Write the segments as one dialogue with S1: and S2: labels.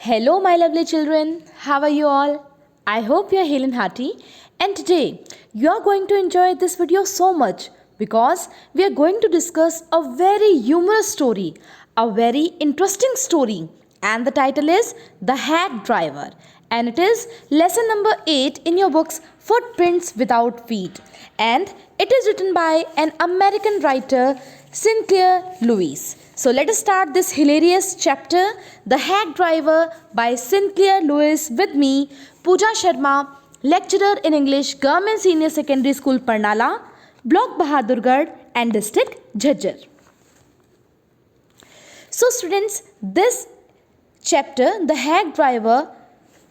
S1: Hello, my lovely children. How are you all? I hope you are hale and hearty. And today, you are going to enjoy this video so much because we are going to discuss a very humorous story, a very interesting story. And the title is The Hack Driver. And it is lesson number 8 in your books, Footprints Without Feet. And it is written by an American writer, Sinclair Lewis. So let us start this hilarious chapter, The Hack Driver by Sinclair Lewis, with me, Pooja Sharma, lecturer in English, Government Senior Secondary School, Parnala, Block Bahadurgarh and District Jhajjar. So students, this chapter, The Hack Driver,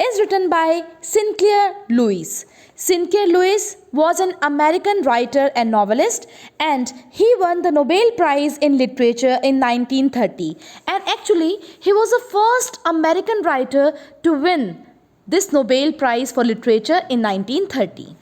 S1: is written by Sinclair Lewis. Sinclair Lewis was an American writer and novelist, and he won the Nobel Prize in Literature in 1930. And actually, he was the first American writer to win this Nobel Prize for Literature in 1930.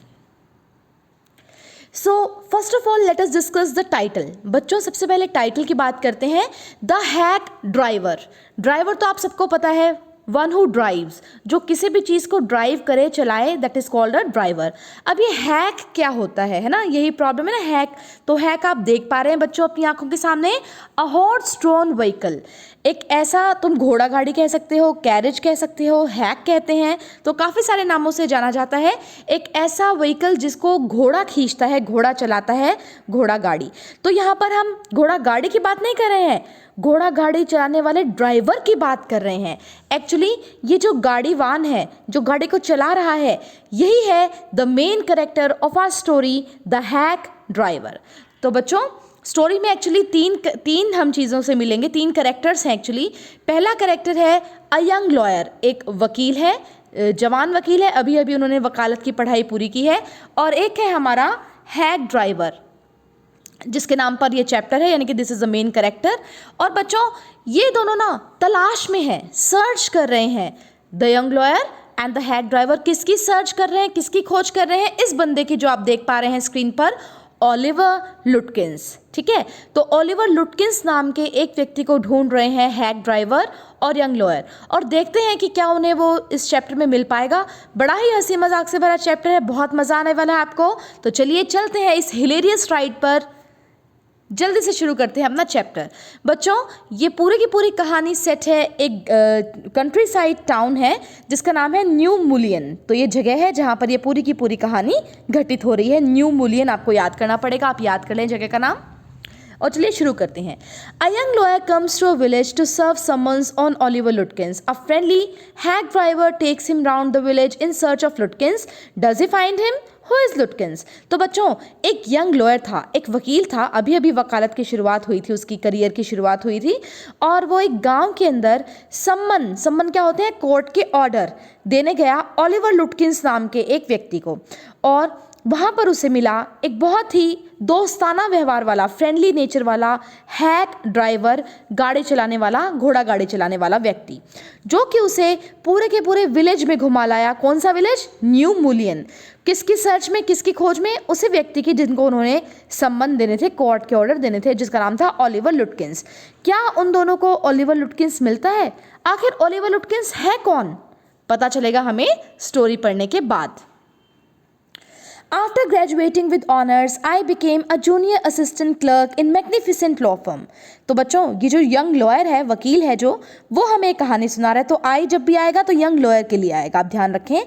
S1: So, first of all, let us discuss the title. बच्चों, सबसे पहले title की बात करते हैं. The hack driver. Driver तो आप सबको पता है, वन हु ड्राइव्स, जो किसी भी चीज़ को ड्राइव करे, चलाए, that is called a driver. अब ये हैक क्या होता है ना, यही प्रॉब्लम है ना, हैक. तो हैक आप देख पा रहे हैं बच्चों अपनी आंखों के सामने, अ हॉर्स ड्रॉन व्हीकल. एक ऐसा, तुम घोड़ा गाड़ी कह सकते हो, कैरेज कह सकते हो, हैक कहते हैं, तो काफ़ी सारे नामों से जाना जाता है. एक ऐसा व्हीकल जिसको घोड़ा खींचता है, घोड़ा चलाता है, घोड़ा गाड़ी. तो यहाँ पर हम घोड़ा गाड़ी की बात नहीं कर रहे हैं, घोड़ा गाड़ी चलाने वाले ड्राइवर की बात कर रहे हैं. एक्चुअली ये जो गाड़ीवान है, जो गाड़ी को चला रहा है, यही है the main character of our story, the hack driver. तो बच्चों, स्टोरी में एक्चुअली तीन हम चीज़ों से मिलेंगे, तीन कैरेक्टर्स हैं एक्चुअली. पहला कैरेक्टर है अ यंग लॉयर, एक वकील है, जवान वकील है, अभी अभी उन्होंने वकालत की पढ़ाई पूरी की है. और एक है हमारा हैक ड्राइवर, जिसके नाम पर ये चैप्टर है, यानी कि this is the main character. और बच्चों, ये दोनों ना तलाश में हैं, सर्च कर रहे हैं. The young lawyer and the hack driver किसकी सर्च कर रहे हैं, किसकी खोज कर रहे हैं? इस बंदे की जो आप देख पा रहे हैं स्क्रीन पर, ओलिवर लुटकिंस. ठीक है, तो ओलिवर लुटकिंस नाम के एक व्यक्ति को ढूंढ रहे हैं हैक ड्राइवर और यंग लॉयर. और देखते हैं कि क्या उन्हें वो इस चैप्टर में मिल पाएगा. बड़ा ही हंसी मजाक से भरा चैप्टर है, बहुत मजा आने वाला है आपको. तो चलिए चलते हैं इस हिलेरियस राइड पर, जल्दी से शुरू करते हैं अपना चैप्टर. बच्चों, ये पूरी की पूरी कहानी सेट है, एक कंट्री साइड टाउन है जिसका नाम है न्यू मुलियन. तो ये जगह है जहाँ पर ये पूरी की पूरी कहानी घटित हो रही है. न्यू मुलियन आपको याद करना पड़ेगा, आप याद कर लें जगह का नाम. और चलिए शुरू करते हैं. A young lawyer comes to a village to serve summons on Oliver Lutkins. A friendly hack driver takes him round the village in search of Lutkins. Does he find him? Who is Lutkins? तो बच्चों, एक young lawyer था, एक वकील था, अभी अभी वकालत की शुरुआत हुई थी, उसकी करियर की शुरुआत हुई थी. और वो एक गांव के अंदर सम्मन क्या होते हैं, कोर्ट के ऑर्डर देने गया ओलिवर लुटकिंस नाम के एक व्यक्ति को. और वहाँ पर उसे मिला एक बहुत ही दोस्ताना व्यवहार वाला, फ्रेंडली नेचर वाला हैक ड्राइवर, गाड़ी चलाने वाला, घोड़ा गाड़ी चलाने वाला व्यक्ति, जो कि उसे पूरे के पूरे विलेज में घुमा लाया. कौन सा विलेज? न्यू मुलियन. किसकी सर्च में, किसकी खोज में? उसी व्यक्ति की जिनको उन्होंने सम्मन देने थे, कोर्ट के ऑर्डर देने थे, जिसका नाम था ओलिवर लुटकिंस. क्या उन दोनों को ओलिवर लुटकिंस मिलता है? आखिर ओलिवर लुटकिंस है कौन? पता चलेगा हमें स्टोरी पढ़ने के बाद. After graduating with honors, I became a junior assistant clerk in magnificent law firm. तो बच्चों, ये जो यंग लॉयर है, वकील है जो, वो हमें एक कहानी सुना रहा है. तो आई जब भी आएगा तो यंग लॉयर के लिए आएगा, आप ध्यान रखें.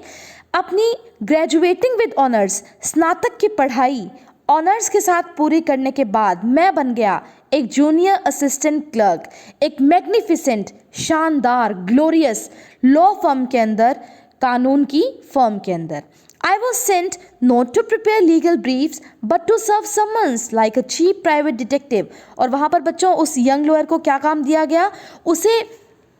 S1: अपनी ग्रेजुएटिंग विद ऑनर्स, स्नातक की पढ़ाई ऑनर्स के साथ पूरी करने के बाद मैं बन गया एक जूनियर असिस्टेंट क्लर्क, एक मैग्निफिसेंट, शानदार, ग्लोरियस लॉ फर्म के अंदर, कानून की फर्म के अंदर. I was sent not to prepare legal briefs but to serve summons like a cheap private detective. और वहाँ पर बच्चों उस यंग लॉयर को क्या काम दिया गया? उसे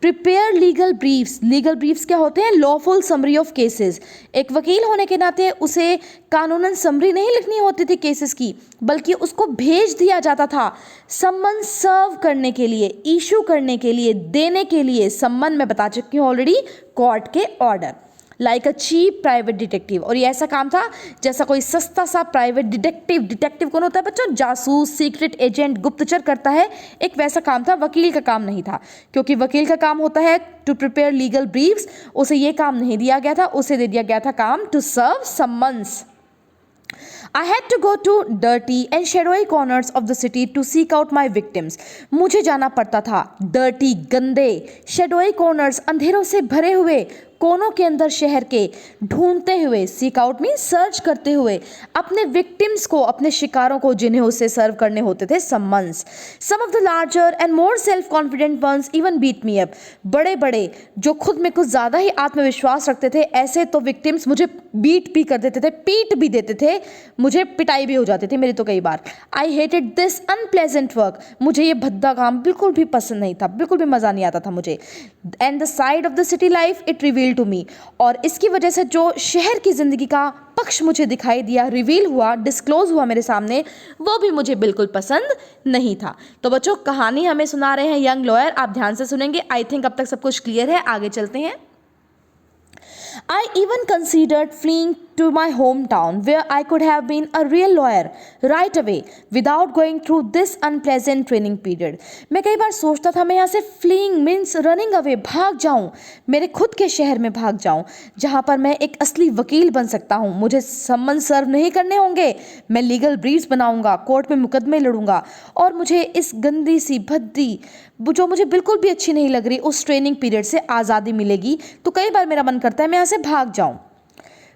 S1: prepare legal briefs. Legal briefs क्या होते हैं? Lawful summary of cases. एक वकील होने के नाते उसे कानूनन समरी नहीं लिखनी होती थी केसेस की, बल्कि उसको भेज दिया जाता था सम्मन सर्व करने के लिए, इशू करने के लिए, देने के लिए. सम्मन मैं बता चुकी हूँ ऑलरेडी, कोर्ट के order. Like a cheap private detective. और ये ऐसा काम था जैसा कोई सस्ता सा प्राइवेट डिटेक्टिव। डिटेक्टिव कौन होता है बच्चों? जासूस, सीक्रेट एजेंट, गुप्तचर करता है, एक वैसा काम था। वकील का काम नहीं था, क्योंकि वकील का काम होता है टू प्रिपेयर लीगल ब्रीफ्स। उसे ये काम नहीं दिया गया था, उसे दे दिया गया था काम to serve summons. I had to go to dirty and shadowy corners of the city to seek out my victims. मुझे जाना पड़ता था dirty, गंदे, shadowy corners, अंधेरों से भरे हुए कोनों के अंदर शहर के, ढूंढते हुए, सीक आउट मीन सर्च करते हुए, अपने विक्टिम्स को, अपने शिकारों को, जिन्हें उसे सर्व करने होते थे summons. Some of the larger and more self confident once even beat me up. बड़े बड़े जो खुद में कुछ ज़्यादा ही आत्मविश्वास रखते थे, ऐसे तो विक्टिम्स मुझे बीट भी कर देते थे, पीट भी देते थे, मुझे पिटाई भी हो जाती थी मेरी तो कई बार। I hated this unpleasant work. मुझे ये भद्दा काम बिल्कुल भी पसंद नहीं था, बिल्कुल भी मज़ा नहीं आता था मुझे। And the side of the city life it reveal to me. और इसकी वजह से जो शहर की ज़िंदगी का पक्ष मुझे दिखाई दिया, रिवील हुआ, डिस्क्लोज हुआ मेरे सामने, वो भी मुझे बिल्कुल पसंद नहीं था। तो बच्चों कहानी हमें सुना रहे हैं यंग लॉयर, आप ध्यान से सुनेंगे। आई थिंक अब तक सब कुछ क्लियर है, आगे चलते हैं। I even considered fleeing to my hometown where I could have been a real lawyer right away without going through this unpleasant training period. मैं कई बार सोचता था मैं यहाँ से fleeing means running away, भाग जाऊँ, मेरे खुद के शहर में भाग जाऊँ जहाँ पर मैं एक असली वकील बन सकता हूँ। मुझे सम्मन सर्व नहीं करने होंगे, मैं लीगल ब्रीफ्स बनाऊँगा, कोर्ट में मुकदमे लड़ूंगा और मुझे इस गंदी सी भद्दी जो मुझे बिल्कुल भी अच्छी नहीं लग रही उस ट्रेनिंग पीरियड से आज़ादी मिलेगी। तो कई बार मेरा मन करता है मैं यहाँ से भाग जाऊँ।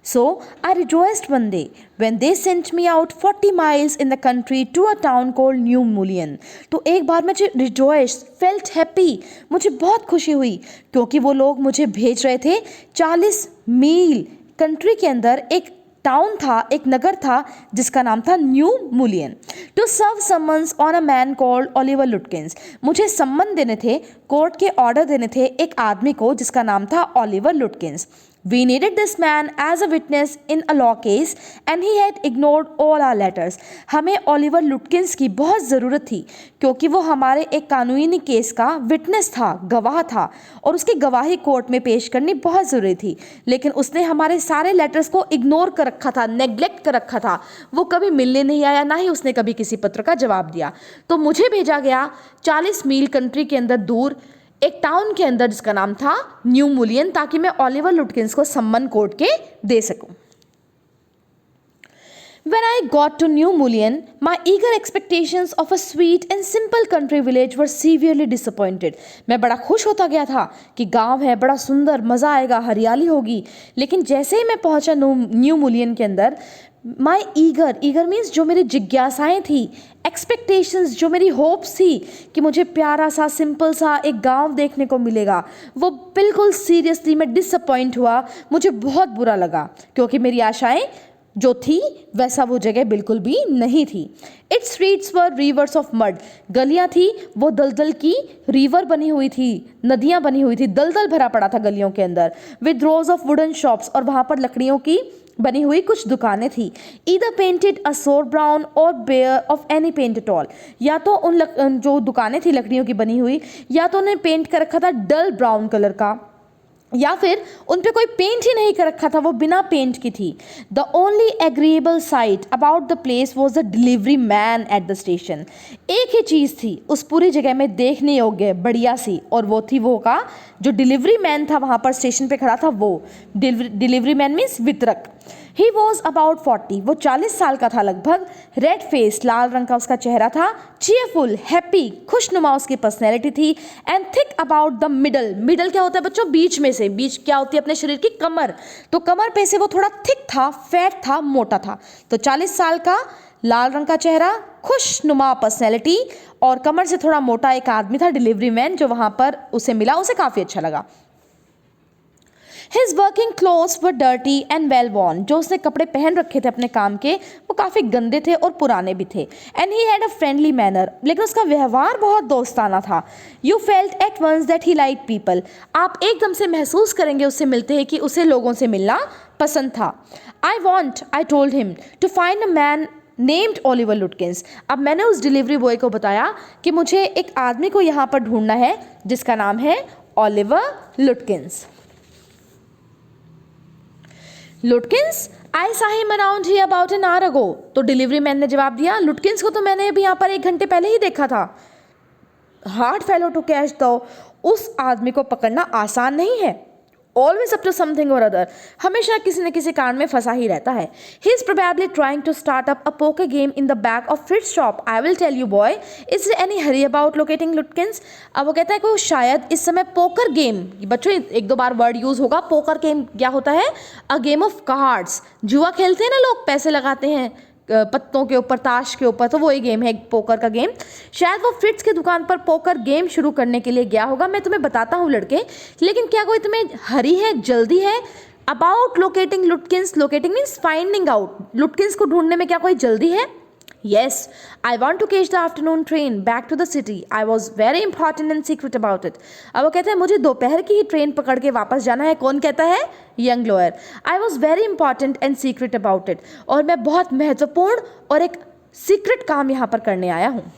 S1: So I rejoiced one day when they sent me out 40 miles in the country to a town called New Mullion. तो एक बार मैं rejoiced, felt happy, मुझे बहुत खुशी हुई क्योंकि वो लोग मुझे भेज रहे थे 40 मील कंट्री के अंदर एक टाउन था, एक नगर था जिसका नाम था New Mullion, to serve summons on a man called Oliver Lutkins. मुझे सम्मन देने थे, कोर्ट के ऑर्डर देने थे एक आदमी को जिसका नाम था Oliver लुटकिंस। We needed this man as a witness in a law case and he had ignored all our letters. हमें ओलिवर लुटकिंस की बहुत ज़रूरत थी क्योंकि वो हमारे एक कानूनी केस का विटनेस था, गवाह था और उसकी गवाही कोर्ट में पेश करनी बहुत ज़रूरी थी। लेकिन उसने हमारे सारे लेटर्स को इग्नोर कर रखा था, नेग्लेक्ट कर रखा था। वो कभी मिलने नहीं आया, ना ही उसने कभी किसी पत्र का जवाब दिया। तो मुझे भेजा गया 40 मील कंट्री के अंदर दूर एक टाउन के अंदर जिसका नाम था न्यू मुलियन, ताकि मैं ओलिवर लुटकिंस को सम्मन कोर्ट के दे सकूं। When I got to New Mullion, my eager expectations of a sweet and simple country village were severely disappointed. मैं बड़ा खुश होता गया था कि गांव है, बड़ा सुंदर, मज़ा आएगा, हरियाली होगी। लेकिन जैसे ही मैं पहुंचा न्यू मुलियन के अंदर, माई ईगर मीन्स जो मेरी जिज्ञासाएं थी, एक्सपेक्टेशंस जो मेरी होप्स थी कि मुझे प्यारा सा सिंपल सा एक गांव देखने को मिलेगा, वो बिल्कुल सीरियसली मैं डिसअपॉइंट हुआ। मुझे बहुत बुरा लगा क्योंकि मेरी आशाएं जो थी वैसा वो जगह बिल्कुल भी नहीं थी। It's streets were reverse of mud. गलियां थी वो दलदल की, रिवर बनी हुई थी, नदियां बनी हुई थी, दलदल भरा पड़ा था गलियों के अंदर। With rose of wooden shops, और वहाँ पर लकड़ियों की बनी हुई कुछ दुकानें थी। ईदर पेंटेड अ सोर ब्राउन और bare of any paint at all. या तो उन जो दुकानें थी लकड़ियों की बनी हुई, या तो उन्हें पेंट कर रखा था डल ब्राउन कलर का, या फिर उन पे कोई पेंट ही नहीं कर रखा था, वो बिना पेंट की थी। The only agreeable site about the place was the delivery man at the station. एक ही चीज़ थी उस पूरी जगह में देखने योग्य बढ़िया सी, और वो थी वो का जो डिलीवरी मैन था वहाँ पर स्टेशन पे खड़ा था, वो डिलीवरी मैन मीन्स वितरक। ही वॉज अबाउट 40, वो 40 साल का था लगभग। रेड फेस, लाल रंग का उसका चेहरा था। चीयरफुल, हैप्पी, खुशनुमा उसकी पर्सनैलिटी थी। And thick about the middle. Middle क्या होता है बच्चों? बीच में से। बीच क्या होती है अपने शरीर की? कमर। तो कमर पे से वो थोड़ा थिक था, फैट था, मोटा था। तो 40 साल का, लाल रंग का चेहरा, खुशनुमा पर्सनैलिटी और कमर से थोड़ा मोटा एक आदमी था, डिलीवरी मैन, जो वहाँ पर उसे मिला, उसे काफ़ी अच्छा लगा। His working clothes were dirty and well worn. जो उसने कपड़े पहन रखे थे अपने काम के, वो काफ़ी गंदे थे और पुराने भी थे। And he had a friendly manner. लेकिन उसका व्यवहार बहुत दोस्ताना था। You felt at once that he liked people. आप एकदम से महसूस करेंगे उससे मिलते हैं कि उसे लोगों से मिलना पसंद था। I told him, to find a man named Oliver Lutkins. अब मैंने उस डिलीवरी बॉय को बताया कि मुझे एक आदमी को यहाँ पर ढूंढना है जिसका नाम है Oliver लुटकिंस। लुटकिंस, I saw him around here about an hour ago। तो डिलीवरी मैन ने जवाब दिया, लुटकिंस को तो मैंने अभी यहाँ पर 1 घंटे पहले ही देखा था। हार्ड फेलो टू कैच दो, उस आदमी को पकड़ना आसान नहीं है। ऑलवेज अप टू समथिंग और अदर, हमेशा किसी न किसी कारण में फंसा ही रहता है। He is probably trying to start up a poker game in the back of Fritz's shop. I will tell you boy, is any hurry about locating Lutkins. अब वो कहता है कि वो शायद इस समय पोकर गेम, बच्चों 1-2 बार वर्ड यूज होगा। पोकर गेम क्या होता है? A game of cards. जुआ खेलते हैं ना लोग, पैसे लगाते हैं पत्तों के ऊपर, ताश के ऊपर, तो वो ही गेम है पोकर का गेम। शायद वो फ्रिट्स की दुकान पर पोकर गेम शुरू करने के लिए गया होगा। मैं तुम्हें बताता हूँ लड़के, लेकिन क्या कोई तुम्हें हरी है, जल्दी है? About locating लुटकिंस, locating means finding out, लुटकिंस को ढूंढने में क्या कोई जल्दी है? Yes, I want to catch the afternoon train back to the city. I was very important and secret about it. अब वो कहते हैं मुझे दोपहर की ही ट्रेन पकड़ के वापस जाना है। कौन कहता है? Young lawyer. I was very important and secret about it. और मैं बहुत महत्वपूर्ण और एक सीक्रेट काम यहाँ पर करने आया हूँ।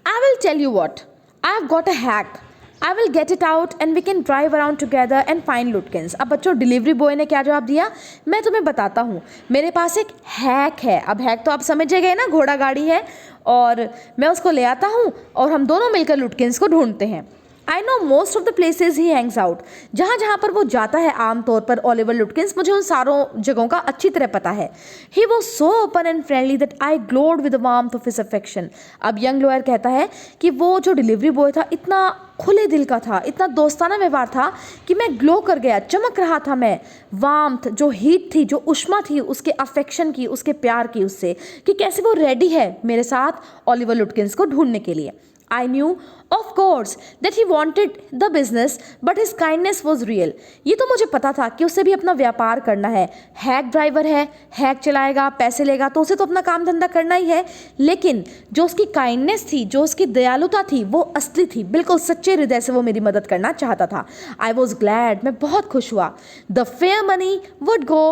S1: I will tell you what. I have got a hack. I will get it out and we can drive around together and find लुटकिंस। अब बच्चों डिलीवरी बॉय ने क्या जवाब दिया? मैं तुम्हें बताता हूँ, मेरे पास एक हैक है। अब हैक तो आप समझ गए ना, घोड़ा गाड़ी है, और मैं उसको ले आता हूँ और हम दोनों मिलकर लुटकिंस को ढूंढते हैं। I know most of the places he Hanks out. जहाँ जहाँ पर वो जाता है आमतौर पर ओलिवर लुटकिंस, मुझे उन सारों जगहों का अच्छी तरह पता है। He was so open and friendly that I glowed with the warmth of his affection. अब यंग लॉयर कहता है कि वो जो डिलीवरी बॉय था इतना खुले दिल का था, इतना दोस्ताना व्यवहार था कि मैं ग्लो कर गया, चमक रहा था मैं। वार्मथ, जो हीट थी, जो उष्मा थी उसके अफेक्शन की, उसके प्यार की, उससे कि कैसे वो रेडी है मेरे साथ ओलिवर लुटकिंस को ढूंढने के लिए। I knew, of course, that he wanted the business, but his kindness was real. ये तो मुझे पता था कि उसे भी अपना व्यापार करना है। हैक ड्राइवर है, हैक चलाएगा, पैसे लेगा, तो उसे तो अपना काम धंधा करना ही है। लेकिन जो उसकी काइंडनेस थी, जो उसकी दयालुता थी, वो असली थी। बिल्कुल सच्चे हृदय से वो मेरी मदद करना चाहता था। I was glad, मैं बहुत खुश हुआ। The fair money would go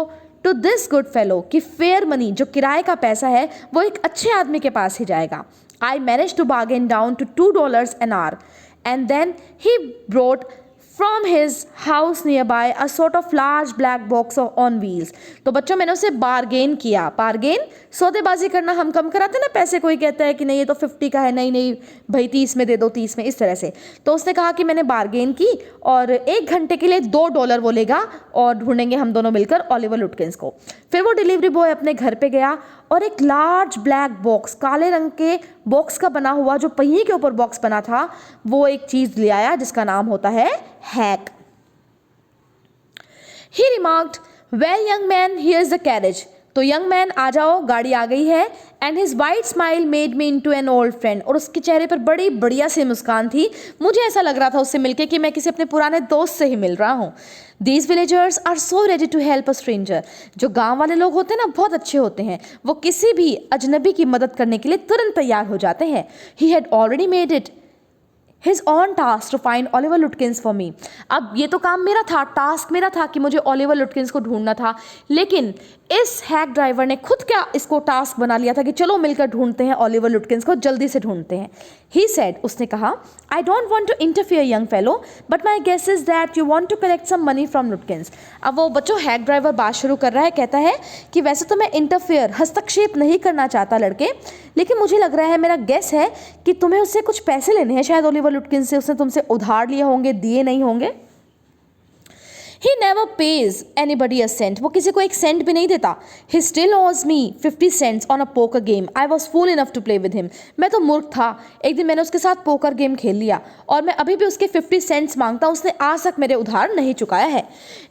S1: to this good fellow, कि फेयर मनी, जो किराए का पैसा है, वो एक अच्छे आदमी के पास ही जाएगा। I managed to bargain down to $2 an hour, and then he brought from his house nearby a sort of large black box on wheels। तो बच्चों मैंने उसे बार्गेन किया। बार्गेन सौदेबाजी करना, हम कम कराते ना पैसे, कोई कहता है कि नहीं ये तो 50 का है, नहीं नहीं भाई 30 में दे दो, 30 में, इस तरह से। तो उसने कहा कि मैंने बार्गेन की और 1 घंटे के लिए $2 वो लेगा और ढूंढेंगे हम दोनों मिलकर ओलिवर लुटकिंस को। फिर वो डिलीवरी बॉय अपने घर पे गया और एक लार्ज ब्लैक बॉक्स, काले रंग के बॉक्स का बना हुआ, जो पहिए के ऊपर बॉक्स बना था, वो एक चीज ले आया जिसका नाम होता है hack. He remarked, well young man, here's the carriage। तो यंग मैन आ जाओ, गाड़ी आ गई है। And his white smile made me into an old friend. और उसके चेहरे पर बड़ी बढ़िया सी मुस्कान थी। मुझे ऐसा लग रहा था उससे मिलके कि मैं किसी अपने पुराने दोस्त से ही मिल रहा हूँ। These villagers are so ready to help a stranger। जो गांव वाले लोग होते हैं ना, बहुत अच्छे होते हैं, वो किसी भी अजनबी की मदद करने के लिए तुरंत तैयार हो जाते हैं। He had already made it his own task to find Oliver Lutkins for me। अब ये तो काम मेरा था, टास्क मेरा था कि मुझे ओलिवर लुटकिंस को ढूंढना था, लेकिन इस हैक ड्राइवर ने खुद क्या इसको टास्क बना लिया था कि चलो मिलकर ढूंढते हैं ओलिवर लुटकिंस को, जल्दी से ढूंढते हैं। ही सेड, उसने कहा, I don't want to interfere young fellow, but my guess is that you want to collect some money from Lutkins. अब वो बच्चों हैक ड्राइवर बात शुरू कर रहा है, कहता है कि वैसे तो मैं इंटरफेयर, हस्तक्षेप नहीं करना चाहता लड़के, लेकिन मुझे लग रहा है, मेरा गेस है कि तुम्हें उससे कुछ पैसे लेने हैं शायद ओलिवर लुटकिंस से। उसने तुमसे उधार लिए होंगे, दिए नहीं होंगे। He never pays anybody a cent। वो किसी को 1 सेंट भी नहीं देता। He still owes me 50 cents on a poker game। I was fool enough to play with him। मैं तो मूर्ख था, एक दिन मैंने उसके साथ पोकर गेम खेल लिया और मैं अभी भी उसके 50 सेंट्स मांगता हूँ। उसने आज तक मेरे उधार नहीं चुकाया है।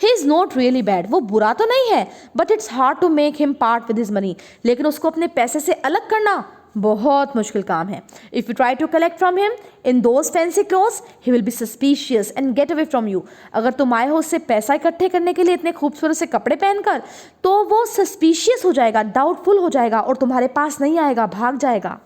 S1: He is not really bad। वो बुरा तो नहीं है, but it's hard to make him part with his money। लेकिन उसको अपने पैसे से अलग करना बहुत मुश्किल काम है। If you try to collect from him in those fancy clothes, he will be suspicious and get away from you. अगर तुम आए हो उससे पैसा इकट्ठे करने के लिए इतने खूबसूरत से कपड़े पहनकर, तो वो सस्पिशियस हो जाएगा, डाउटफुल हो जाएगा और तुम्हारे पास नहीं आएगा, भाग जाएगा।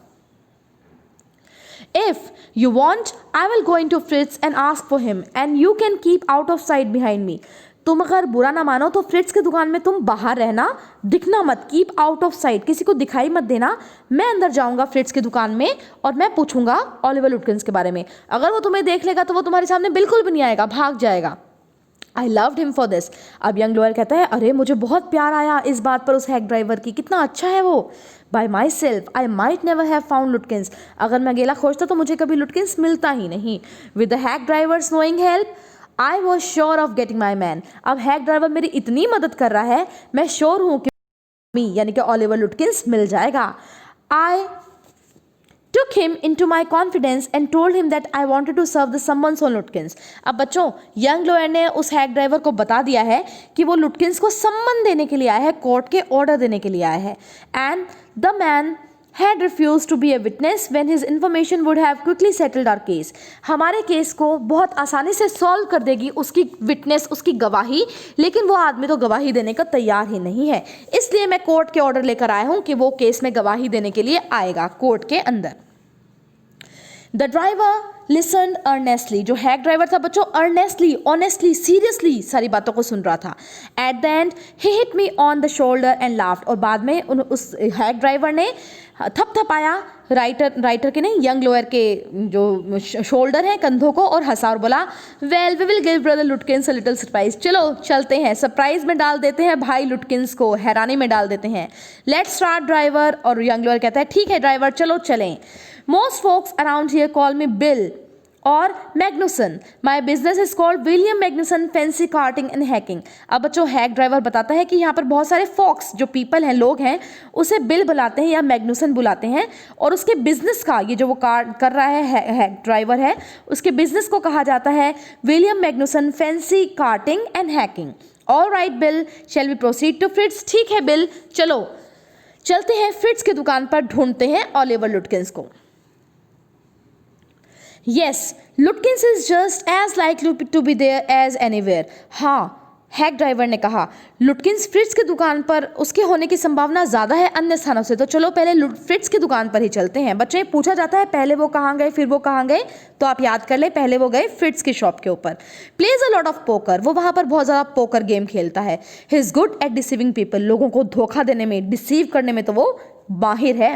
S1: If you want, I will go into Fritz and ask for him, and you can keep out of sight behind me। तुम अगर बुरा ना मानो तो फ्रिट्स की दुकान में तुम बाहर रहना, दिखना मत, कीप आउट ऑफ साइट, किसी को दिखाई मत देना। मैं अंदर जाऊंगा फ्रिट्स की दुकान में और मैं पूछूंगा ओलिवर लुटकिंस के बारे में। अगर वो तुम्हें देख लेगा तो वो तुम्हारे सामने बिल्कुल भी नहीं आएगा, भाग जाएगा। I loved him for this. अब यंग लॉयर कहता है अरे मुझे बहुत प्यार आया इस बात पर उस हैक ड्राइवर की, कितना अच्छा है वो। Bye my self I might never have found लुटकिंस, अगर मैं अकेला खोजता तो मुझे कभी लुटकिंस मिलता ही नहीं। With the hack drivers knowing help I was sure of getting my man. अब हैक ड्राइवर मेरी इतनी मदद कर रहा है, मैं श्योर हूँ कि यानी कि ओलिवर लुटकिंस मिल जाएगा। आई took him into my confidence and told him that I wanted to serve the summons on Lutkins। अब बच्चों यंग लॉयर ने उस हैक ड्राइवर को बता दिया है कि वो लुटकिंस को सम्मन देने के लिए आया है, कोर्ट के ऑर्डर देने के लिए आया है। And the man had refused to be a witness when his information would have quickly settled our case। हमारे केस को बहुत आसानी से सॉल्व कर देगी उसकी विटनेस, उसकी गवाही, लेकिन वो आदमी तो गवाही देने का तैयार ही नहीं है, इसलिए मैं कोर्ट के ऑर्डर लेकर आया हूँ कि वो केस में गवाही देने के लिए आएगा कोर्ट के अंदर। द ड्राइवर लिसन्ड अर्नेस्टली, जो हैक ड्राइवर था बच्चों अर्नेस्टली, ऑनेस्टली, सीरियसली सारी बातों को सुन रहा था। At the and he hit me on the shoulder and laughed, और बाद में उस हैक ड्राइवर ने थपथपाया राइटर के नहीं, यंग लॉयर के जो शोल्डर हैं, कंधों को, और हंसा और बोला well we will give brother Lutkins a little surprise, चलो चलते हैं, सरप्राइज में डाल देते हैं भाई लुटकिंस को, हैरानी में डाल देते हैं। लेट्स स्टार्ट ड्राइवर, और यंग लॉयर कहता है ठीक है ड्राइवर चलो चलें। Most folks around here call me Bill और Magnuson, my business is called William Magnuson fancy carting and hacking. अब बच्चों हैक ड्राइवर बताता है कि यहाँ पर बहुत सारे फॉक्स जो पीपल हैं, लोग हैं, उसे बिल बुलाते हैं या मैग्नुसन बुलाते हैं, और उसके बिजनेस का, ये जो वो कर रहा है हैक ड्राइवर है, उसके बिजनेस को कहा जाता है William Magnuson fancy carting and hacking. All right Bill, shall we proceed to Fritz's, ठीक है बिल चलो चलते हैं फ्रिट्स की दुकान पर, ढूंढते हैं ओलिवर लुटकिंस को। Yes, Lutkins is just as likely to be there as anywhere। हाँ, हैक ड्राइवर ने कहा लुटकिंस फ्रिट्स की दुकान पर उसके होने की संभावना ज़्यादा है अन्य स्थानों से, तो चलो पहले फ्रिट्स की दुकान पर ही चलते हैं। बच्चे पूछा जाता है पहले वो कहाँ गए फिर वो कहाँ गए, तो आप याद कर ले पहले वो गए फ्रिट्स की शॉप के ऊपर। Plays a lot of poker, वो वहाँ पर बहुत ज़्यादा पोकर गेम खेलता है। He is good at deceiving people, लोगों को धोखा देने में, डिसीव करने में तो वो माहिर है।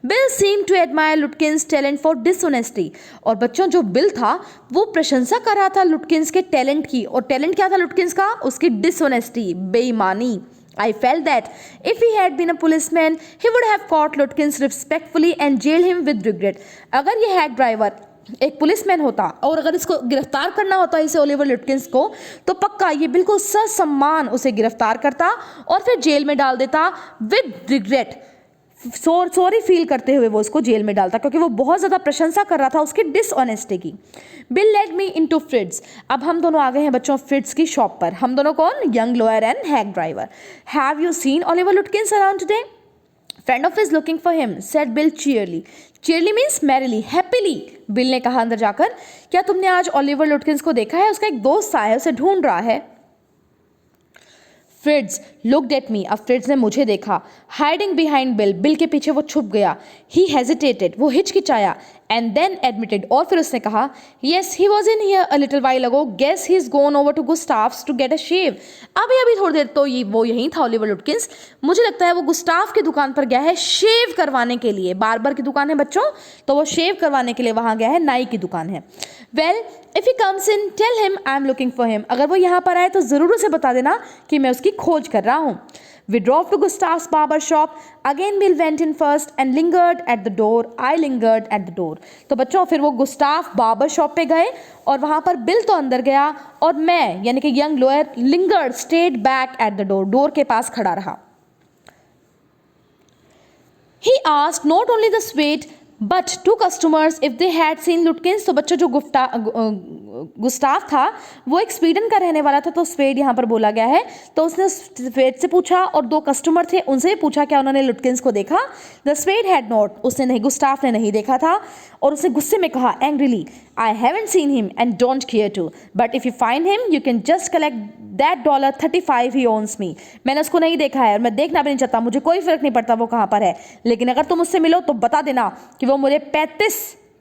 S1: Bill seem to admire Lutkins talent for dishonesty, और बच्चों जो बिल था वो प्रशंसा कर रहा था लुटकिंस के टैलेंट की, और टैलेंट क्या था लुटकिंस का, उसकी डिसऑनेस्टी, बेईमानी। I felt that if he had been a policeman, he would have caught Lutkins respectfully and jailed him with regret। अगर ये हैक ड्राइवर एक पुलिसमैन होता और अगर इसको गिरफ्तार करना होता इसे ओलिवर लुटकिंस को, तो पक्का ये बिल्कुल ससम्मान उसे गिरफ्तार करता और फिर जेल में डाल देता विद रिग्रेट, सॉरी फील करते हुए वो उसको जेल में डालता, क्योंकि वो बहुत ज़्यादा प्रशंसा कर रहा था उसकी डिसऑनेस्टी की। बिल लेड मी इनटू फ्रिट्स, अब हम दोनों आ गए हैं बच्चों फ्रिट्स की शॉप पर। हम दोनों कौन, young lawyer and hack driver. Have you seen Oliver Lutkins around today? Friend of his looking for him, said Bill cheerily. Cheerily means merrily, happily. Bill ने कहा अंदर जाकर, क्या तुमने आज ओलिवर लुटकिंस को देखा है? उसका एक दोस्त आया है, उसे ढूंढ रहा है। फ्रिट्स लुक्ड एट मी, अब फ्रिट्स ने मुझे देखा। हाइडिंग बिहाइंड बिल, बिल के पीछे वो छुप गया। ही हेजिटेटेड, वो हिचकिचाया। एंड देन एडमिटेड, और फिर उसने कहा yes he was in here a little while ago, guess he is gone over to Gustaf's to get a shave. अभी थोड़ी देर तो वो यहीं था ओलिवर लुटकिंस, मुझे लगता है वो गुस्टाफ की दुकान पर गया है शेव करवाने के लिए। बार्बर की दुकान है बच्चों, तो वो शेव करवाने के लिए वहाँ गया है, नाई की दुकान है। Well if he comes in tell him I am looking for him, अगर वो यहाँ पर आए तो ज़रूर उसे बता देना कि मैं उसकी खोज कर रहा हूँ। We drove to Gustav's barber shop. Again Bill went in first and lingered at the door. I lingered at the door. तो बच्चों फिर वो गुस्टाफ बार्बर शॉप पे गए और वहाँ पर बिल तो अंदर गया और मैं यानी कि young lawyer lingered, stayed back at the door, door के पास खड़ा रहा। He asked not only the Swede but two customers if they had seen Lutkins। तो बच्चों जो गुस्ताफ था वो एक स्वीडन का रहने वाला था, तो स्वेड यहाँ पर बोला गया है, तो उसने स्वेड से पूछा और दो कस्टमर थे उनसे भी पूछा क्या उन्होंने लुटकिंस को देखा। द स्वेड हैड नॉट, उसने नहीं, गुस्ताफ ने नहीं देखा था, और उसने गुस्से में कहा angrily I haven't seen him and don't care to, but if you find him you can just collect that $35 he owns me. मैंने उसको नहीं देखा है और मैं देखना भी नहीं चाहता, मुझे कोई फर्क नहीं पड़ता वो कहाँ पर है, लेकिन अगर तुम उससे मिलो तो बता देना कि वो मुझे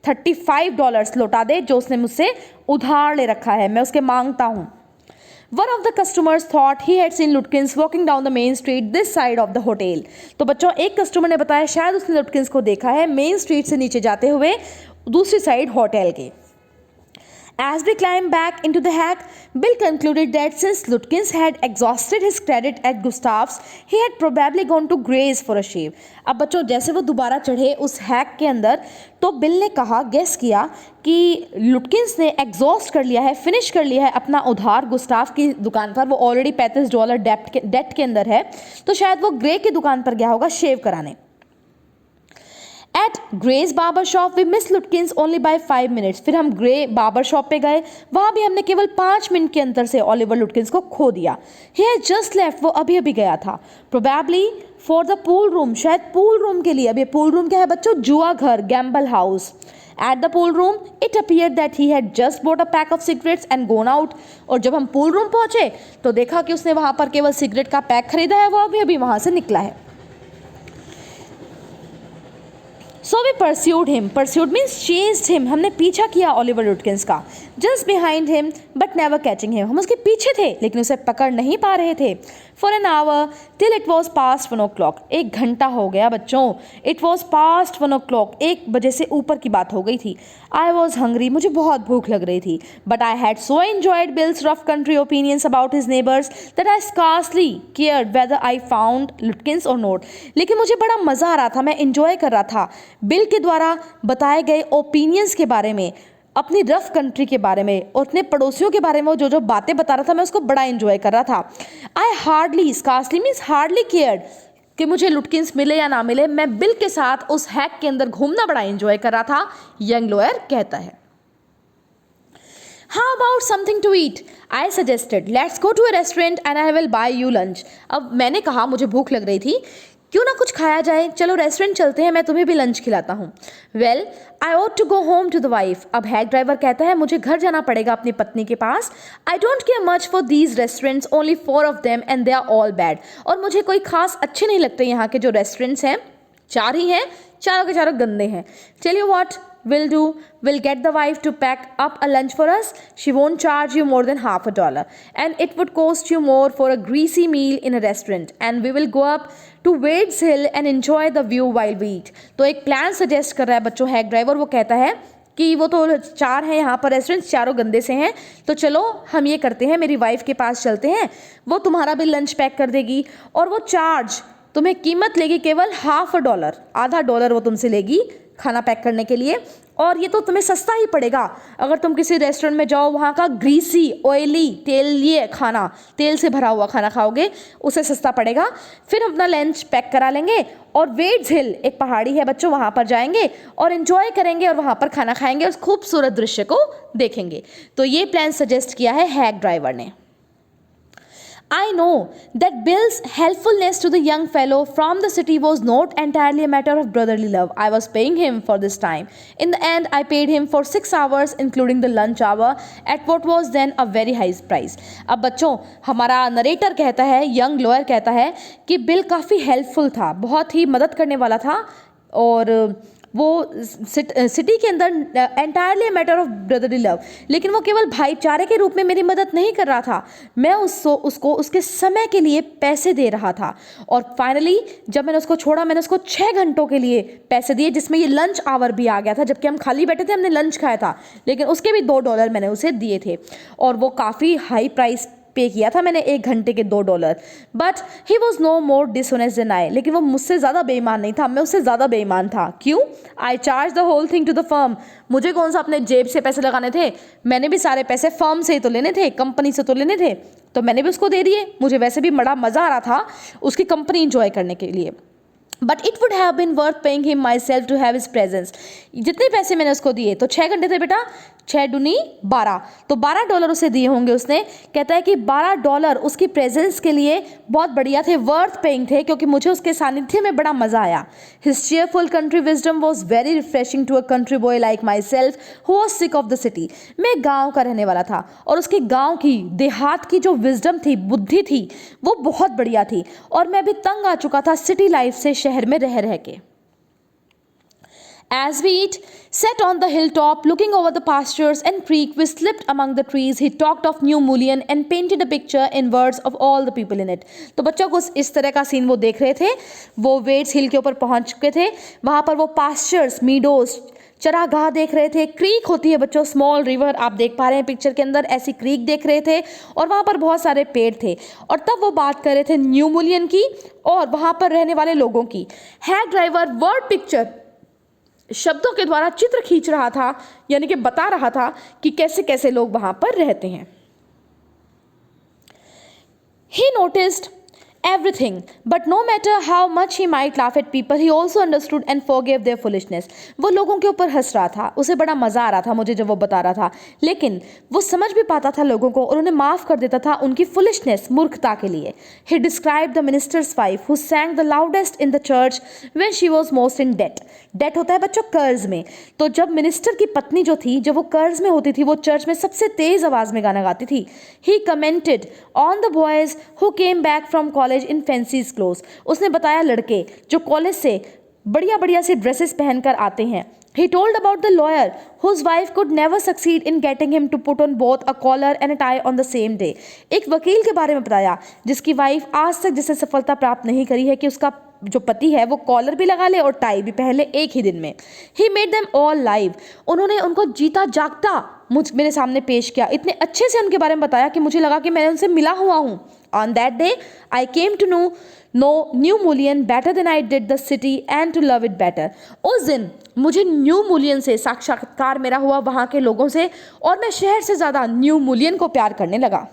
S1: $35 लौटा दे जो उसने मुझसे उधार ले रखा है, मैं उसके मांगता हूँ। One of the customers thought he had seen Lutkins walking down the main street this side of the hotel। तो बच्चों एक कस्टमर ने बताया शायद उसने लुटकिंस को देखा है मेन स्ट्रीट से नीचे जाते हुए दूसरी साइड होटल के। As we climbed back into the hack, Bill concluded that since Lutkins had exhausted his credit at Gustav's, he had probably gone to Gray's for a shave. अब बच्चों जैसे वो दोबारा चढ़े उस हैक के अंदर, तो बिल ने कहा, गेस किया कि लुटकिंस ने एग्जॉस्ट कर लिया है, फिनिश कर लिया है अपना उधार गुस्ताव की दुकान पर. वो ऑलरेडी $35 डेट के अंदर है, तो शायद वो ग्रे की दुकान पर गया होगा शेव कराने. At Gray's barber shop we missed Lutkins only by 5 minutes. फिर हम ग्रे बार्बर शॉप पे गए, वहाँ भी हमने केवल 5 मिनट के अंतर से ओलिवर लुटकिंस को खो दिया. He had just left, वो अभी अभी गया था. Probably for the pool room, शायद पूल रूम के लिए. अब ये पूल रूम क्या है बच्चों? जुआ घर, Gamble house. At the pool room, it appeared that he had just bought a pack of cigarettes and gone out. और जब हम पूल रूम पहुँचे तो देखा कि उसने वहाँ पर केवल सिगरेट का पैक खरीदा है, वो अभी अभी वहाँ से निकला है. So we pursued him. Pursued means chased him. हमने पीछा किया ओलिवर लुटकिंस का. Just behind him, but never catching him. हम उसके पीछे थे, लेकिन उसे पकड़ नहीं पा रहे थे. For an hour, till it was past 1 o'clock. 1 घंटा हो गया बच्चों. It was past 1 o'clock. 1 बजे से ऊपर की बात हो गई थी. I was hungry. मुझे बहुत भूख लग रही थी. But I had so enjoyed Bill's rough country opinions about his neighbors that I scarcely cared whether I found Lutkins or not. लेकिन मुझे बड़ा मज़ा आ रहा था, मैं enjoy कर रहा था बिल के द्वारा बताए गए ओपिनियंस के बारे में, अपनी रफ कंट्री के बारे में और अपने पड़ोसियों के बारे में. वो जो जो बातें बता रहा था मैं उसको बड़ा एंजॉय कर रहा था. I hardly, scarcely means hardly cared कि मुझे लुटकिंस मिले या ना मिले, मैं बिल के साथ उस हैक के अंदर घूमना बड़ा एंजॉय कर रहा था, यंग लॉयर कहता है. How about something to eat? I suggested. Let's go to a restaurant and I will buy you lunch. अब मैंने कहा, मुझे भूख लग रही थी, क्यों ना कुछ खाया जाए, चलो रेस्टोरेंट चलते हैं, मैं तुम्हें भी लंच खिलाता हूँ. Well I ought to go home to the wife. अब हैक ड्राइवर कहता है मुझे घर जाना पड़ेगा अपनी पत्नी के पास. I don't care much for these restaurants, only 4 of them and they are all bad. और मुझे कोई खास अच्छे नहीं लगते यहाँ के जो रेस्टोरेंट्स हैं, 4 ही हैं, चारों के चारों गंदे हैं. Tell you what we'll do, we'll get the wife to pack up a lunch for us. She won't charge you more than $50 and it would cost you more for a greasy meal in a restaurant and we will go up to Wade's Hill and enjoy the view while we eat. तो एक plan suggest कर रहा है बच्चों hack driver. वो कहता है कि वो तो 4 हैं यहाँ पर रेस्टोरेंट्स, चारों गंदे से हैं, तो चलो हम ये करते हैं, मेरी वाइफ के पास चलते हैं, वो तुम्हारा भी लंच पैक कर देगी और वो चार्ज तुम्हें कीमत लेगी केवल $50, $50 वो तुमसे लेगी खाना पैक करने के लिए. और ये तो तुम्हें सस्ता ही पड़ेगा अगर तुम किसी रेस्टोरेंट में जाओ, वहाँ का ग्रीसी ऑयली तेलीय खाना, तेल से भरा हुआ खाना खाओगे, उसे सस्ता पड़ेगा. फिर अपना लंच पैक करा लेंगे और वेड्स हिल एक पहाड़ी है बच्चों, वहाँ पर जाएंगे और इन्जॉय करेंगे और वहाँ पर खाना खाएंगे और उस खूबसूरत दृश्य को देखेंगे. तो ये प्लान सजेस्ट किया है हैक ड्राइवर ने. I know that Bill's helpfulness to the young fellow from the city was not entirely a matter of brotherly love. I was paying him for this time. In the end, I paid him for 6 hours, including the lunch hour, at what was then a very high price. अब बच्चों हमारा narrator कहता है, young lawyer कहता है कि bill काफ़ी helpful था, बहुत ही मदद करने वाला था और वो सिटी के अंदर entirely matter of brotherly love, लेकिन वो केवल भाईचारे के रूप में मेरी मदद नहीं कर रहा था, मैं उसको उसके समय के लिए पैसे दे रहा था. और फाइनली जब मैंने उसको छोड़ा, मैंने उसको 6 घंटों के लिए पैसे दिए, जिसमें ये लंच आवर भी आ गया था, जबकि हम खाली बैठे थे, हमने लंच खाया था, लेकिन उसके भी $2 मैंने उसे दिए थे और वो काफ़ी हाई प्राइस पे किया था मैंने 1 घंटे के $2. But he was no more dishonest than I. लेकिन वो मुझसे ज़्यादा बेईमान नहीं था, मैं उससे ज़्यादा बेईमान था. क्यों? I charge the whole thing to the firm. मुझे कौन सा अपने जेब से पैसे लगाने थे, मैंने भी सारे पैसे फर्म से ही तो लेने थे, कंपनी से तो लेने थे, तो मैंने भी उसको दे दिए. मुझे वैसे भी बड़ा मज़ा आ रहा था उसकी कंपनी इंजॉय करने के लिए. But it would have been worth paying him myself to have his presence. जितने पैसे मैंने उसको दिए, तो 6 घंटे थे बेटा, 6 दूनी 12, तो $12 उसे दिए होंगे उसने. कहता है कि $12 उसकी प्रेजेंस के लिए बहुत बढ़िया थे, वर्थ पेइंग थे, क्योंकि मुझे उसके सानिध्य में बड़ा मज़ा आया. His cheerful country wisdom was very refreshing to a country boy like myself who was sick of the city. मैं गाँव का रहने वाला था और उसके गाँव की, देहात की जो विजडम थी, बुद्धि थी, वो बहुत बढ़िया थी और मैं भी तंग आ चुका था सिटी लाइफ से, शहर में रह के. As we sat on the hilltop, looking over the pastures and creek, we slipped among the trees. He talked of New Mullion and painted a picture in words of all the people in it. तो बच्चों को इस तरह का scene वो देख रहे थे. वो वेड्स हिल के ऊपर पहुंच चुके थे. वहाँ पर वो पास्चर्स, मीडोज, चरागाह देख रहे थे। क्रीक होती है बच्चों, स्मॉल रिवर, आप देख पा रहे हैं पिक्चर के अंदर, ऐसी क्रीक देख रहे थे और वहाँ पर बहुत सारे पेड़ थे। और तब वो बात कर रहे थे न्यू मुलियन की और वहाँ पर रहने वाले लोगों की। हैग ड्राइवर वर्ड पिक्चर, शब्दों के द्वारा चित्र खींच रहा था, यानी कि बता रहा था कि कैसे कैसे लोग वहाँ पर रहते हैं। He noticed everything, but no matter how much he might laugh at people, he also understood and forgave their foolishness. वो लोगों के ऊपर हंस रहा था, उसे बड़ा मज़ा आ रहा था मुझे जब वो बता रहा था, लेकिन वो समझ भी पाता था लोगों को और उन्हें माफ़ कर देता था उनकी foolishness, मूर्खता के लिए. He described the minister's wife who sang the loudest in the church when she was most in debt. Debt होता है बच्चों कर्ज में, तो जब मिनिस्टर की पत्नी जो थी, जब वो कर्ज में होती थी, वो चर्च में सबसे तेज आवाज़ में गाना गाती थी. He commented on the boys who came back from college in fancies cloth. उसने बताया लड़के जो कॉलेज से बढ़िया बढ़िया से ड्रेसेस पहनकर आते हैं. He told about the lawyer whose wife could never succeed in getting him to put on both a collar and a tie on the same day. एक वकील के बारे में बताया जिसकी वाइफ आज तक जिसने सफलता प्राप्त नहीं करी है कि उसका जो पति है वो कॉलर भी लगा ले और टाई भी पहन ले एक ही दिन में. He made them all live. उन्होंने उनको जीता जागता मेरे सामने पेश किया. इतने अच्छे से उनके बारे में बताया कि मुझे लगा कि मैं उनसे मिला हुआ हूँ. On that day, I came to know New Mullion better than I did the city and to love it better. उस दिन मुझे न्यू मुलियन से साक्षात्कार मेरा हुआ, वहाँ के लोगों से, और मैं शहर से ज़्यादा न्यू मुलियन को प्यार करने लगा.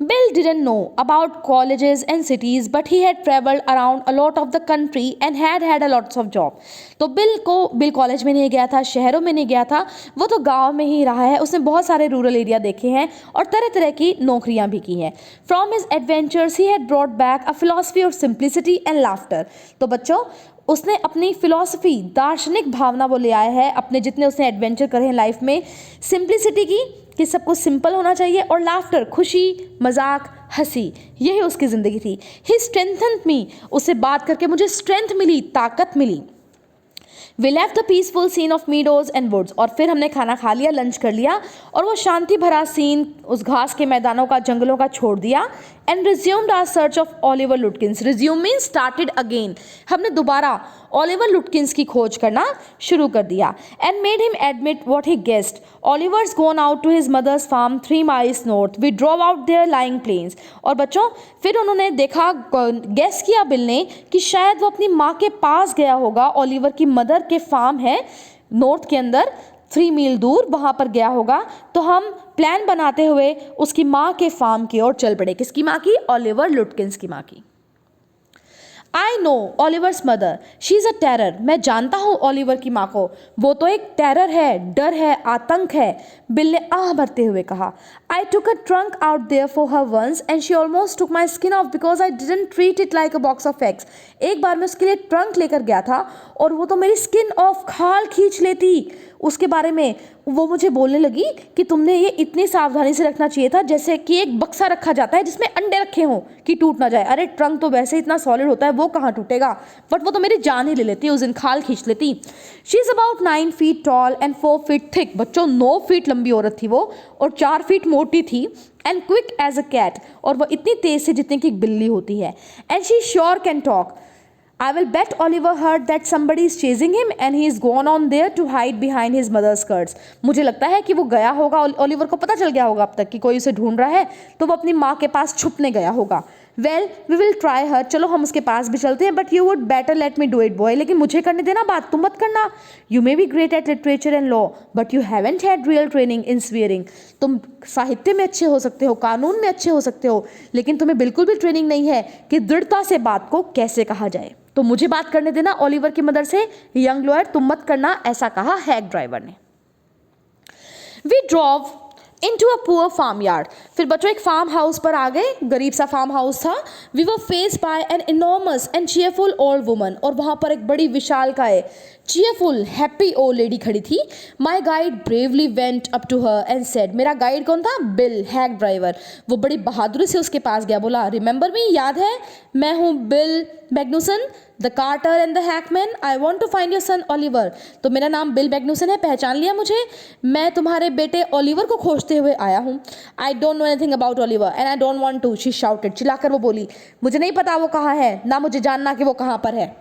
S1: Bill didn't know about colleges and cities, but he had traveled around a lot of the country and had a lots of job. तो बिल कॉलेज में नहीं गया था, शहरों में नहीं गया था, वो तो गांव में ही रहा है. उसने बहुत सारे रूरल एरिया देखे हैं और तरह तरह की नौकरियां भी की हैं. From his adventures he had brought back a philosophy of simplicity and laughter. तो बच्चों उसने अपनी फिलॉसफी, दार्शनिक भावना वो ले आया है अपने जितने उसने एडवेंचर करे हैं लाइफ में. सिंप्लिसिटी की कि सब कुछ सिंपल होना चाहिए, और लाफ्टर, खुशी, मजाक, हंसी, यही उसकी ज़िंदगी थी. ही स्ट्रेंथन्ड मी, उससे बात करके मुझे स्ट्रेंथ मिली, ताकत मिली. We left the peaceful scene of meadows and woods. और फिर हमने खाना खा लिया, लंच कर लिया, और वो शांति भरा सीन उस घास के मैदानों का, जंगलों का छोड़ दिया. And resumed our search of Oliver Lutkins. Resume means started again. हमने दोबारा ओलिवर लुटकिंस की खोज करना शुरू कर दिया. And made him admit what he guessed. Oliver's gone out to his mother's farm 3 miles north. We drove out there lying plains. और बच्चों फिर उन्होंने देखा, गेस किया बिल ने कि शायद वो अपनी माँ के पास गया होगा. ओलिवर की मदर के फार्म है नॉर्थ के अंदर 3 मील दूर, वहाँ पर गया होगा. तो हम प्लान बनाते हुए उसकी माँ के फार्म की ओर चल पड़े. किसकी माँ की? ओलिवर लुटकिंस की माँ की. I know Oliver's mother, she is a terror. मैं जानता हूँ ओलिवर की माँ को, वो तो एक टेरर है, डर है, आतंक है. बिल ने आह भरते हुए कहा. I took a trunk out there for her once and she almost took my skin off because I didn't treat it like a box of eggs. एक बार मैं उसके लिए ट्रंक लेकर गया था और वो तो मेरी स्किन ऑफ, खाल खींच लेती उसके बारे में. वो मुझे बोलने लगी कि तुमने ये इतनी सावधानी से रखना चाहिए था जैसे कि एक बक्सा रखा जाता है जिसमें अंडे रखे हों कि टूट ना जाए. अरे ट्रंक तो वैसे इतना सॉलिड होता है, वो कहाँ टूटेगा. बट वो तो मेरी जान ही ले लेती, उस दिन खाल खींच लेती. She is about 9 feet tall and 4 feet thick. बच्चों 9 feet लंबी औरत थी वो और 4 feet मोटी थी. And quick as a cat, और वह इतनी तेज से जितनी कि एक बिल्ली होती है. And she sure can talk. I will bet Oliver heard that somebody is chasing him and he is gone on there to hide behind his mother's skirts. मुझे लगता है कि वो गया होगा, ओलिवर को पता चल गया होगा अब तक कि कोई उसे ढूंढ रहा है, तो वो अपनी माँ के पास छुपने गया होगा. Well, we will try her. चलो हम उसके पास भी चलते हैं. But you would better let me do it, boy. लेकिन मुझे करने देना बात, तुम मत करना. You may be great at literature and law, but you haven't had real training in swearing. तुम साहित्य में अच्छे हो सकते हो, कानून में अच्छे हो सकते हो, लेकिन तुम्हें बिल्कुल भी ट्रेनिंग नहीं है कि दृढ़ता से बात को कैसे कहा जाए. तो मुझे बात करने देना ओलिवर की मदर से. यंग लॉयर, तुम मत करना, ऐसा कहा हैग ड्राइवर ने. We drove into a poor farmyard. फिर बच्चों एक फार्म हाउस पर आ गए, गरीब सा फार्म हाउस था. We were faced by an enormous and cheerful old woman. और वहाँ पर एक बड़ी विशालकाय, cheerful, happy old lady खड़ी थी. My guide bravely went up to her and said. मेरा गाइड कौन था? बिल, हैग ड्राइवर. वो बड़ी बहादुरी से उसके पास गया, बोला, रिमेंबर मी, याद है, मैं हूँ Bill Magnuson, the carter and the hackman. I want to find your son Oliver. तो मेरा नाम बिल मैग्नुसन है, पहचान लिया मुझे? मैं तुम्हारे बेटे ओलिवर को खोजते हुए आया हूँ. I don't know anything about Oliver and I don't want to. She shouted. चिल्लाकर वो बोली, मुझे नहीं पता वो कहाँ है, ना मुझे जानना कि वो कहाँ पर है.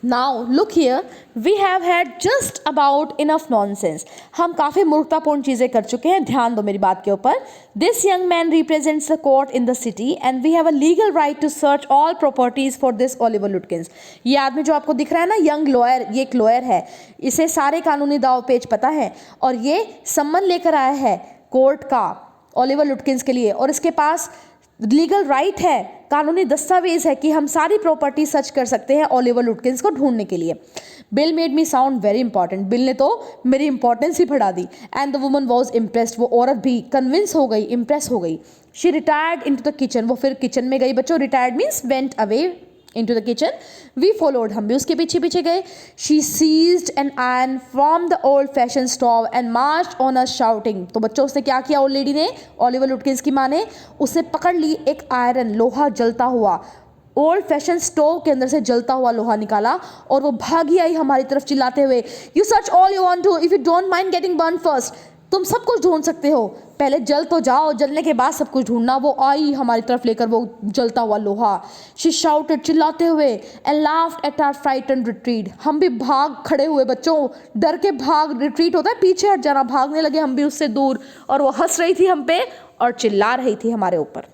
S1: Now look here, we have had just about enough nonsense. हम काफ़ी मूर्खतापूर्ण चीज़ें कर चुके हैं, ध्यान दो मेरी बात के ऊपर। This young man represents the court in the city and we have a legal right to search all properties for this Oliver Lutkins. ये आदमी जो आपको दिख रहा है ना, यंग लॉयर, ये एक लॉयर है, इसे सारे कानूनी दाव पेच पता है और ये सम्मन लेकर आया है कोर्ट का ओलिवर लुटकिंस के लिए, और इसके पास लीगल राइट है, कानूनी दस्तावेज है कि हम सारी प्रॉपर्टी सर्च कर सकते हैं ओलिवर लुटकिंस को ढूंढने के लिए। Bill made me sound very important. Bill ने तो मेरी इंपॉर्टेंस ही बढ़ा दी। And the woman was impressed. वो औरत भी कन्विंस हो गई, इम्प्रेस हो गई। She retired into the kitchen. वो फिर किचन में गई। बच्चों, retired means went away into the kitchen. We followed. हम भी उसके पीछे पीछे गए. She seized an iron from the old fashioned stove and marched on us shouting. तो बच्चों, उसने क्या किया? ओल्ड लेडी ने, ओलिवर लुटकिंस की माँ ने, उसने पकड़ ली एक आयरन, लोहा जलता हुआ, ओल्ड फैशन स्टोव के अंदर से जलता हुआ लोहा निकाला और वो भागी आई हमारी तरफ चिल्लाते हुए, you search all you want to if you don't mind getting burn first. तुम सब कुछ ढूंढ सकते हो, पहले जल तो जाओ, जलने के बाद सब कुछ ढूंढना। वो आई हमारी तरफ लेकर वो जलता हुआ लोहा। शी शाउटेड, चिल्लाते हुए, and laughed at our frightened retreat. हम भी भाग खड़े हुए बच्चों, डर के भाग। रिट्रीट होता है पीछे हट जाना, भागने लगे हम भी उससे दूर। और वो हंस रही थी हम पे और चिल्ला रही थी हमारे ऊपर।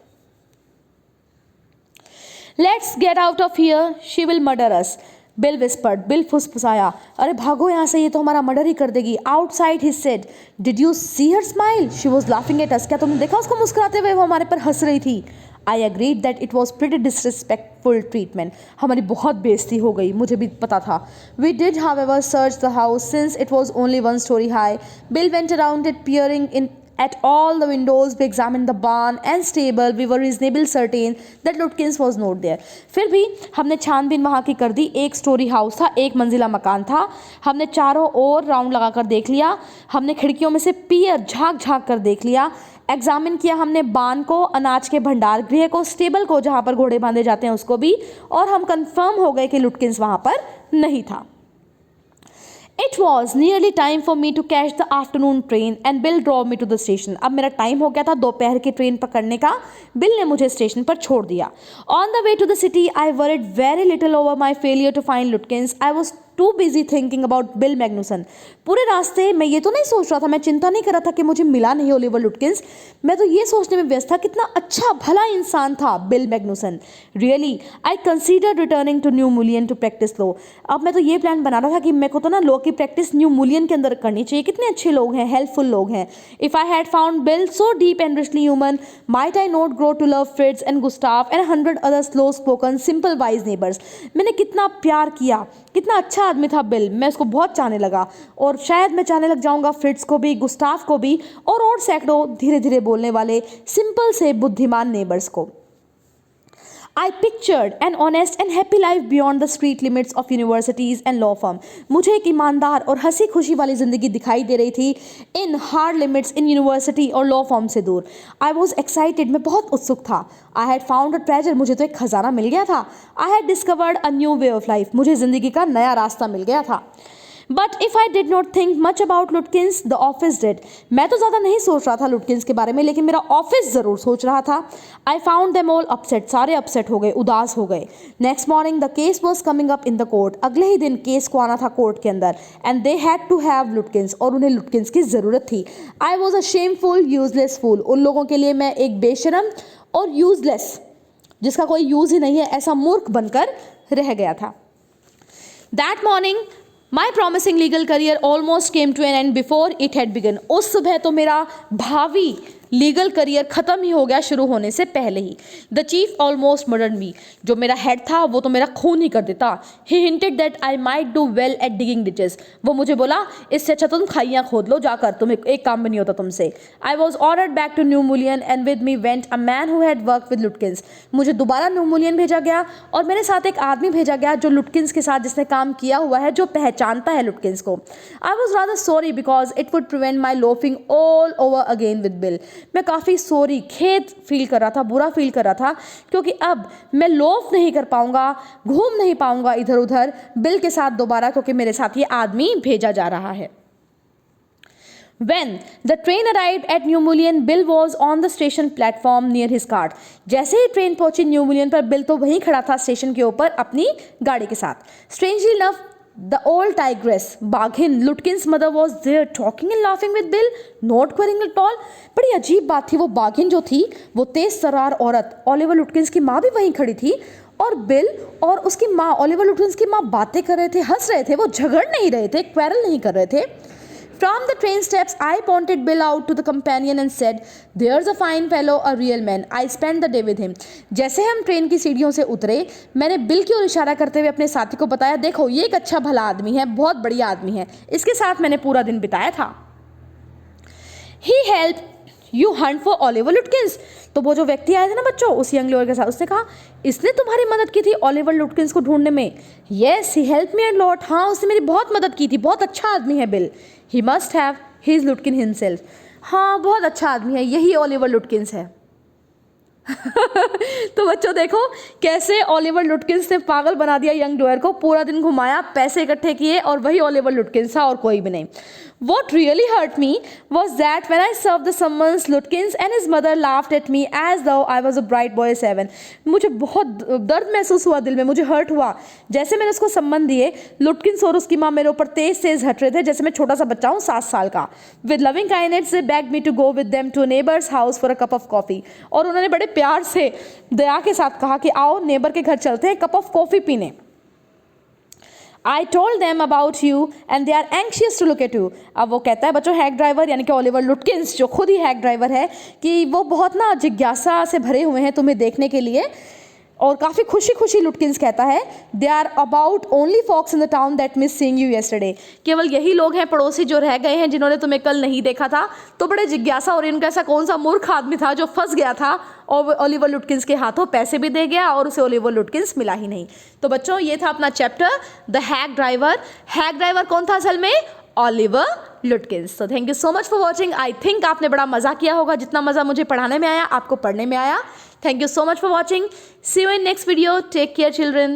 S1: Let's get out of here, she will murder us, Bill whispered. Bill फुसफुसाया, अरे भागो यहाँ से, ये तो हमारा मर्डर ही कर देगी। Outside he said, did you see her smile, she was laughing at us. क्या तुमने देखा उसको मुस्कुराते हुए? वो हमारे पर हंस रही थी। I agreed that it was pretty disrespectful treatment. हमारी बहुत बेइज्जती हो गई, मुझे भी पता था। We did however search the house since it was only 1 story high. Bill went around it peering in at all the windows. We examined the barn and stable. We were reasonably certain that Lutkins was not there. फिर भी हमने छानबीन वहाँ की कर दी। 1 story house था, 1 मंजिला मकान था। हमने चारों ओर राउंड लगा कर देख लिया। हमने खिड़कियों में से पियर झाँक झाँक कर देख लिया। एग्जामिन किया हमने बान को, अनाज के भंडार गृह को, स्टेबल को जहाँ पर घोड़े बांधे जाते हैं उसको भी, और हम कंफर्म हो गए कि लुटकिंस वहाँ पर नहीं था। It was nearly time for me to catch the afternoon train and Bill drove me to the station. अब मेरा टाइम हो गया था दोपहर की ट्रेन पकड़ने का। बिल ने मुझे स्टेशन पर छोड़ दिया। On the way to the city, I worried very little over my failure to find Lutkins. I was too busy thinking about Bill Magnuson. पूरे रास्ते मैं ये तो नहीं सोच रहा था, मैं चिंता नहीं कर रहा था कि मुझे मिला नहीं ओलिवर लुटकिंस। मैं तो ये सोचने में व्यस्त था कितना अच्छा भला इंसान था Bill Magnuson. Really I consider returning to New Mullion to practice law. अब मैं तो ये प्लान बना रहा था कि मेरे को तो ना लॉ की प्रैक्टिस न्यू मुलियन के अंदर करनी चाहिए। कितने अच्छे लोग हैं, हेल्पफुल लोग हैं। If I had found Bill so deep and richly human, might I not grow to love Fritz and Gustav and 100 other slow spoken simple wise neighbours. मैंने कितना प्यार किया, कितना अच्छा आदमी था बिल, मैं उसको बहुत चाहने लगा और शायद मैं चाहने लग जाऊंगा फ्रिट्ज को भी, गुस्ताव को भी, और सैकड़ों धीरे धीरे बोलने वाले सिंपल से बुद्धिमान नेबर्स को। I pictured an honest and happy life beyond the street limits of universities and law firm. मुझे एक ईमानदार और हंसी खुशी वाली ज़िंदगी दिखाई दे रही थी in hard limits, in university और लॉ फॉर्म से दूर। I was excited, मैं बहुत उत्सुक था। I had found a treasure, मुझे तो एक खजाना मिल गया था। I had discovered a new way of life, मुझे ज़िंदगी का नया रास्ता मिल गया था। But if I did not think much about Lutkins, the office did. मैं तो ज़्यादा नहीं सोच रहा था लुटकिंस के बारे में, लेकिन मेरा ऑफिस ज़रूर सोच रहा था। I found them all upset. सारे अपसेट हो गए, उदास हो गए। Next morning the case was coming up in the court. अगले ही दिन केस को आना था कोर्ट के अंदर। And they had to have Lutkins, और उन्हें लुटकिंस की ज़रूरत थी। I was a shameful, useless fool. उन लोगों के लिए मैं एक बेशरम और यूजलेस, जिसका कोई यूज़ ही नहीं है, ऐसा मूर्ख बनकर रह गया था। That morning My promising legal career almost came to an end before it had begun. उस सुबह तो मेरा भावी लीगल करियर ख़त्म ही हो गया शुरू होने से पहले ही। द चीफ ऑलमोस्ट मर्डर्ड मी, जो मेरा हेड था वो तो मेरा खून ही कर देता। He hinted that I might do well at digging ditches. वो मुझे बोला इससे अच्छा तुम खाइयाँ खोद लो जाकर, तुम्हें एक काम भी नहीं होता तुमसे। I was ordered back to New Mullion and with me went a man who had work with Lutkins. मुझे दोबारा न्यू मुलियन भेजा गया और मेरे साथ एक आदमी भेजा गया जो लुटकिंस के साथ, जिसने काम किया हुआ है, जो पहचानता है लुटकिंस को। I was rather sorry because it would prevent my loafing all over again with bill. मैं काफ़ी सॉरी, खेद फील कर रहा था, बुरा फील कर रहा था, क्योंकि अब मैं लोफ नहीं कर पाऊंगा, घूम नहीं पाऊंगा इधर उधर बिल के साथ दोबारा, क्योंकि मेरे साथ ये आदमी भेजा जा रहा है। When the train arrived at New Mullion, Bill was on the station platform near his cart. जैसे ही ट्रेन पहुंची न्यू मुलियन पर, बिल तो वहीं खड़ा था स्टेशन के ऊपर अपनी गाड़ी के साथ. Strangely enough, the old tigress, बाघिन, Lutkin's mother was there talking and laughing with Bill, not quarreling at all. बड़ी अजीब बात थी, वो बाघिन जो थी, वो तेज तर्रार औरत ओलिवर लुटकिंस की माँ भी वहीं खड़ी थी, और बिल और उसकी माँ, ओलिवर लुटकिंस की माँ, बातें कर रहे थे, हंस रहे थे, वो झगड़ नहीं रहे थे, क्वेरल नहीं कर रहे थे. From the train steps, I pointed Bill out to the companion and said, "There's a fine fellow, a real man. I spent the day with him." जैसे हम ट्रेन की सीढ़ियों से उतरे, मैंने बिल की ओर इशारा करते हुए अपने साथी को बताया, देखो ये एक अच्छा भला आदमी है, बहुत बढ़िया आदमी है, इसके साथ मैंने पूरा दिन बिताया था. He helped you hunt for Oliver Lutkins. तो वो जो व्यक्ति आए थे ना बच्चों, उस यंग लॉयर के साथ, उसने कहा, इसने तुम्हारी मदद की थी ओलिवर लुटकिंस को ढूंढने में. Yes, he helped me a lot. हाँ, उसने मेरी बहुत मदद की थी, बहुत अच्छा आदमी है bill. He must have. He is Lutkin himself. हाँ, बहुत अच्छा आदमी है, यही ओलिवर लुटकिंस है. तो बच्चों देखो कैसे ओलिवर लुटकिंस ने पागल बना दिया यंग लॉयर को, पूरा दिन घुमाया, पैसे इकट्ठे किए, और वही ओलिवर लुटकिंस था और कोई भी नहीं. What really hurt me was that when I served the summons, Lutkins and his mother laughed at me as though I was a bright boy 7. मुझे बहुत दर्द महसूस हुआ दिल में, मुझे हर्ट हुआ. जैसे मैंने उसको सम्मन दिए, लुटकिंस और उसकी माँ मेरे ऊपर तेज तेज हट रहे थे, जैसे मैं छोटा सा बच्चा हूँ 7 साल का. With loving kindness they begged me to go with them to a neighbor's house for a cup of coffee. और उन्होंने बड़े प्यार से, दया के साथ कहा कि आओ नेबर के घर चलते हैं कप ऑफ कॉफ़ी पीने. I told them about you and they are anxious to look at you. अब वो कहता है बच्चों, हैक ड्राइवर यानी कि ओलिवर लुटकिंस जो खुद ही हैक ड्राइवर है, कि वो बहुत ना जिज्ञासा से भरे हुए हैं तुम्हें देखने के लिए, और काफ़ी खुशी खुशी लुटकिंस कहता है, they are about only folks in the town that miss seeing you yesterday. केवल यही लोग हैं पड़ोसी जो रह गए हैं जिन्होंने तुम्हें कल नहीं देखा था. तो बड़े जिज्ञासा हो रही है उनका, ऐसा कौन सा मूर्ख आदमी था जो फंस गया था और ओलिवर लुटकिंस के हाथों पैसे भी दे गया और उसे ओलिवर लुटकिंस मिला ही नहीं. तो बच्चों ये था अपना chapter the hack driver. Hack driver कौन था असल में? Oliver Lutkins. तो thank you so much for watching. I think आपने बड़ा मज़ा किया होगा, जितना मज़ा मुझे पढ़ाने में आया आपको पढ़ने में आया. Thank you so much for watching. See you in next video. Take care, children.